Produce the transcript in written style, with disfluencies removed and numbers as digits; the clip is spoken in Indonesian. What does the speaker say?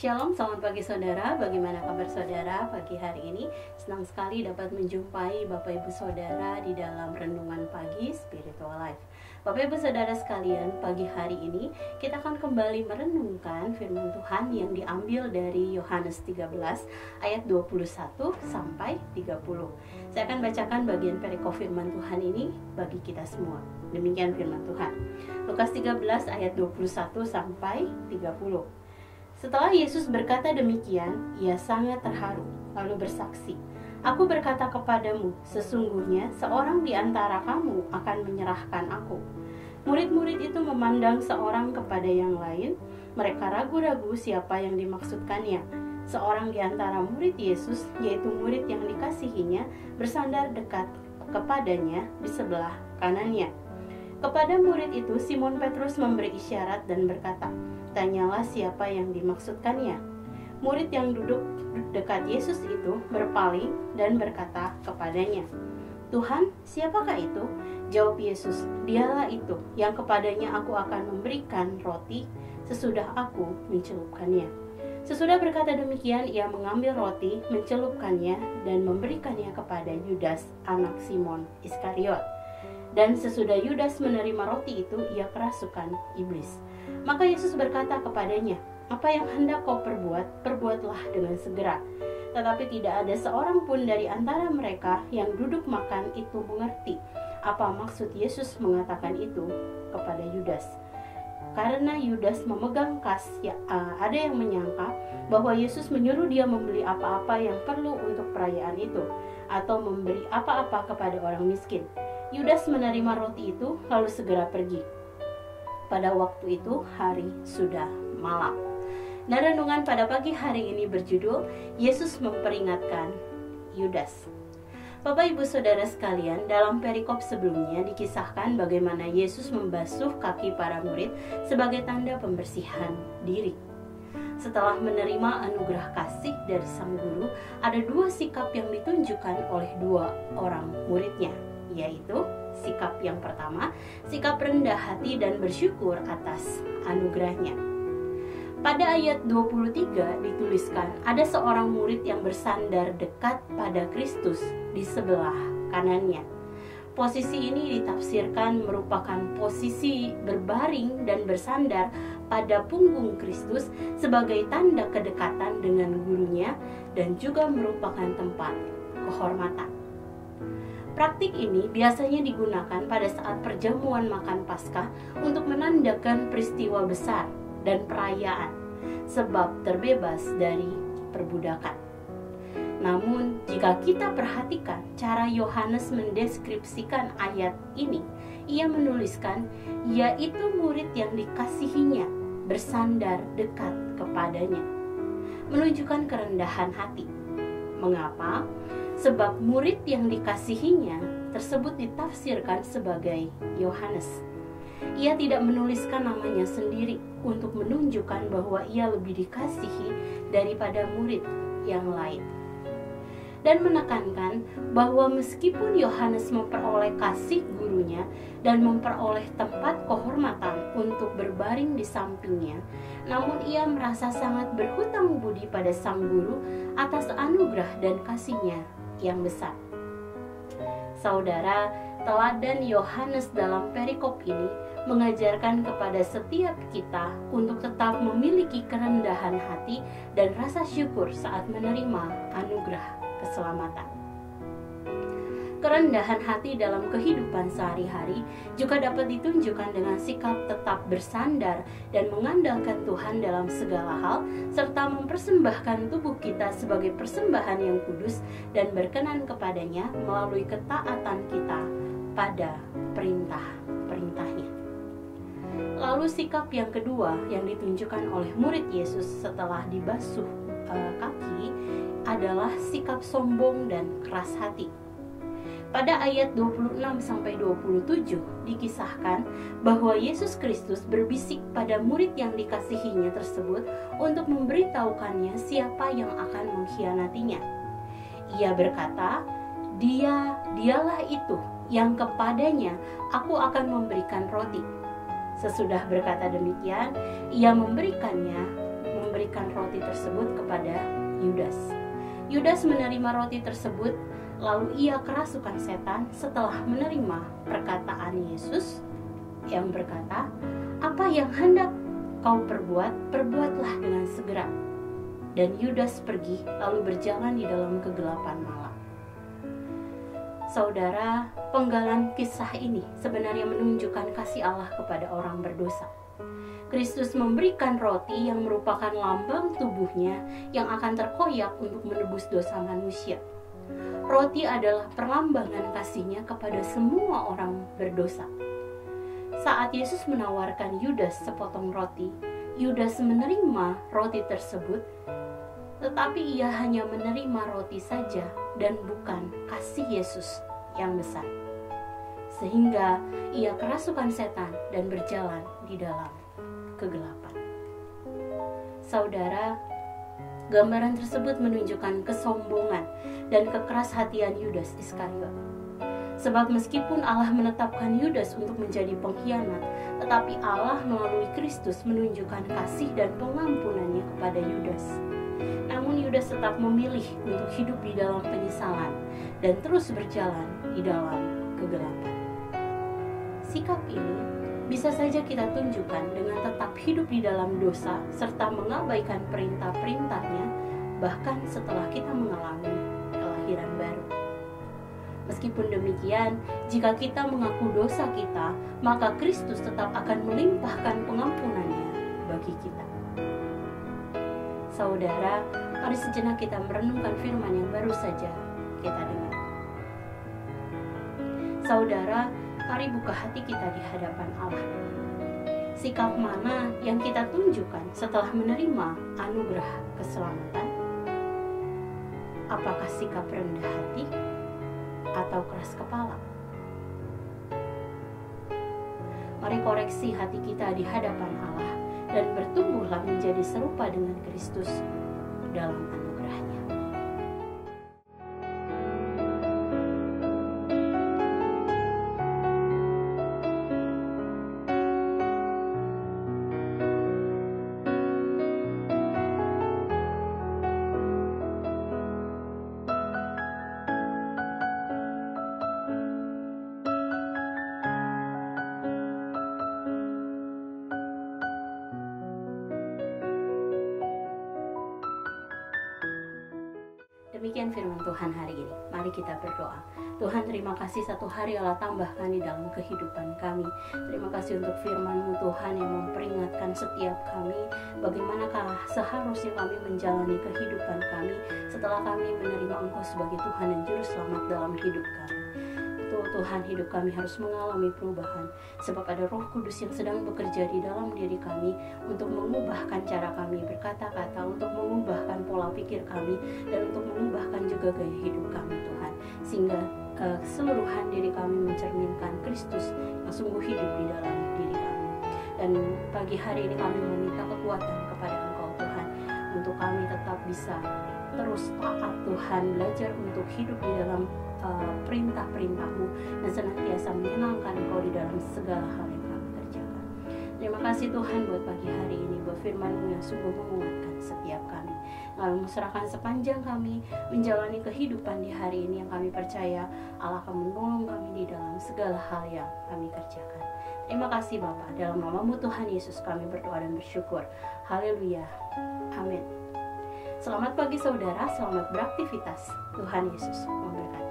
Shalom, selamat pagi saudara. Bagaimana kabar saudara pagi hari ini? Senang sekali dapat menjumpai Bapak Ibu Saudara di dalam renungan pagi Spiritual Life. Bapak Ibu Saudara sekalian, pagi hari ini kita akan kembali merenungkan firman Tuhan yang diambil dari Yohanes 13 ayat 21 sampai 30. Saya akan bacakan bagian perikop firman Tuhan ini bagi kita semua. Demikian firman Tuhan. Lukas 13 ayat 21 sampai 30. Setelah Yesus berkata demikian, ia sangat terharu, lalu bersaksi, "Aku berkata kepadamu, sesungguhnya seorang di antara kamu akan menyerahkan aku." Murid-murid itu memandang seorang kepada yang lain. Mereka ragu-ragu siapa yang dimaksudkannya. Seorang di antara murid Yesus, yaitu murid yang dikasihinya, bersandar dekat kepadanya di sebelah kanannya. Kepada murid itu, Simon Petrus memberi isyarat dan berkata, "Tanyalah siapa yang dimaksudkannya." Murid yang duduk dekat Yesus itu berpaling dan berkata kepadanya, "Tuhan, siapakah itu?" Jawab Yesus, "Dialah itu yang kepadanya aku akan memberikan roti sesudah aku mencelupkannya." Sesudah berkata demikian, ia mengambil roti, mencelupkannya, dan memberikannya kepada Yudas, anak Simon Iskariot. Dan sesudah Yudas menerima roti itu, ia kerasukan iblis. Maka Yesus berkata kepadanya, "Apa yang hendak kau perbuat, perbuatlah dengan segera." Tetapi tidak ada seorang pun dari antara mereka yang duduk makan itu mengerti apa maksud Yesus mengatakan itu kepada Yudas. Karena Yudas memegang kas, ada yang menyangka bahwa Yesus menyuruh dia membeli apa-apa yang perlu untuk perayaan itu, atau memberi apa-apa kepada orang miskin. Yudas menerima roti itu lalu segera pergi. Pada waktu itu hari sudah malam. Nah, renungan pada pagi hari ini berjudul Yesus memperingatkan Yudas. Bapak Ibu Saudara sekalian, dalam perikop sebelumnya dikisahkan bagaimana Yesus membasuh kaki para murid sebagai tanda pembersihan diri. Setelah menerima anugerah kasih dari Sang Guru, ada dua sikap yang ditunjukkan oleh dua orang muridnya, yaitu sikap yang pertama, sikap rendah hati dan bersyukur atas anugerahnya. Pada ayat 23 dituliskan, ada seorang murid yang bersandar dekat pada Kristus di sebelah kanannya. Posisi ini ditafsirkan merupakan posisi berbaring dan bersandar pada punggung Kristus sebagai tanda kedekatan dengan gurunya dan juga merupakan tempat kehormatan. Praktik ini biasanya digunakan pada saat perjamuan makan Paskah untuk menandakan peristiwa besar dan perayaan, sebab terbebas dari perbudakan. Namun, jika kita perhatikan cara Yohanes mendeskripsikan ayat ini, ia menuliskan, yaitu murid yang dikasihinya bersandar dekat kepadanya, menunjukkan kerendahan hati. Mengapa? Sebab murid yang dikasihinya tersebut ditafsirkan sebagai Yohanes. Ia tidak menuliskan namanya sendiri untuk menunjukkan bahwa ia lebih dikasihi daripada murid yang lain. Dan menekankan bahwa meskipun Yohanes memperoleh kasih gurunya dan memperoleh tempat kehormatan untuk berbaring di sampingnya, namun ia merasa sangat berhutang budi pada sang guru atas anugerah dan kasihnya yang besar. Saudara, teladan Yohanes dalam perikop ini mengajarkan kepada setiap kita untuk tetap memiliki kerendahan hati dan rasa syukur saat menerima anugerah keselamatan. Kerendahan hati dalam kehidupan sehari-hari juga dapat ditunjukkan dengan sikap tetap bersandar dan mengandalkan Tuhan dalam segala hal, serta mempersembahkan tubuh kita sebagai persembahan yang kudus dan berkenan kepadanya melalui ketaatan kita pada perintah-perintahnya. Lalu sikap yang kedua yang ditunjukkan oleh murid Yesus setelah dibasuh kaki adalah sikap sombong dan keras hati. Pada ayat 26-27 dikisahkan bahwa Yesus Kristus berbisik pada murid yang dikasihinya tersebut untuk memberitahukannya siapa yang akan mengkhianatinya. Ia berkata, dialah itu yang kepadanya aku akan memberikan roti. Sesudah berkata demikian, ia memberikannya memberikan roti tersebut kepada Yudas. Yudas menerima roti tersebut, lalu ia kerasukan setan setelah menerima perkataan Yesus yang berkata, "Apa yang hendak kau perbuat, perbuatlah dengan segera." Dan Yudas pergi lalu berjalan di dalam kegelapan malam. Saudara, penggalan kisah ini sebenarnya menunjukkan kasih Allah kepada orang berdosa. Kristus memberikan roti yang merupakan lambang tubuhnya yang akan terkoyak untuk menebus dosa manusia. Roti adalah perlambangan kasih-Nya kepada semua orang berdosa. Saat Yesus menawarkan Yudas sepotong roti, Yudas menerima roti tersebut, tetapi ia hanya menerima roti saja dan bukan kasih Yesus yang besar. Sehingga ia kerasukan setan dan berjalan di dalam kegelapan. Saudara, gambaran tersebut menunjukkan kesombongan dan kekerashatian Yudas Iskariot. Sebab meskipun Allah menetapkan Yudas untuk menjadi pengkhianat, tetapi Allah melalui Kristus menunjukkan kasih dan pengampunannya kepada Yudas. Namun Yudas tetap memilih untuk hidup di dalam penyesalan dan terus berjalan di dalam kegelapan. Sikap ini bisa saja kita tunjukkan dengan tetap hidup di dalam dosa serta mengabaikan perintah-perintahnya bahkan setelah kita mengalami kelahiran baru. Meskipun demikian, jika kita mengaku dosa kita, maka Kristus tetap akan melimpahkan pengampunannya bagi kita. Saudara, mari sejenak kita merenungkan firman yang baru saja kita dengar. Saudara, mari buka hati kita di hadapan Allah. Sikap mana yang kita tunjukkan setelah menerima anugerah keselamatan? Apakah sikap rendah hati atau keras kepala? Mari koreksi hati kita di hadapan Allah dan bertumbuhlah menjadi serupa dengan Kristus dalam anugerah-Nya. Demikian firman Tuhan hari ini. Mari kita berdoa. Tuhan, terima kasih satu hari Allah tambahkan di dalam kehidupan kami. Terima kasih untuk firman-Mu Tuhan yang memperingatkan setiap kami bagaimanakah seharusnya kami menjalani kehidupan kami setelah kami menerima Engkau sebagai Tuhan dan Juru Selamat dalam hidup kami. Tuhan, hidup kami harus mengalami perubahan sebab ada Roh Kudus yang sedang bekerja di dalam diri kami untuk mengubahkan cara kami berkata-kata, untuk mengubahkan pola pikir kami, dan untuk mengubahkan juga gaya hidup kami, Tuhan, sehingga keseluruhan diri kami mencerminkan Kristus yang sungguh hidup di dalam diri kami. Dan pagi hari ini kami meminta kekuatan kepada Engkau, Tuhan, untuk kami tetap bisa terus taat, Tuhan, belajar untuk hidup di dalam perintah-perintah-Mu dan senantiasa menyenangkan Engkau di dalam segala hal yang kami kerjakan. Terima kasih Tuhan buat pagi hari ini, buat firman-Mu yang sungguh menguatkan setiap kami. Kami serahkan sepanjang kami menjalani kehidupan di hari ini yang kami percaya Allah akan menolong kami di dalam segala hal yang kami kerjakan. Terima kasih Bapa, dalam nama-Mu Tuhan Yesus kami berdoa dan bersyukur. Haleluya. Amin. Selamat pagi saudara, selamat beraktivitas. Tuhan Yesus memberkati.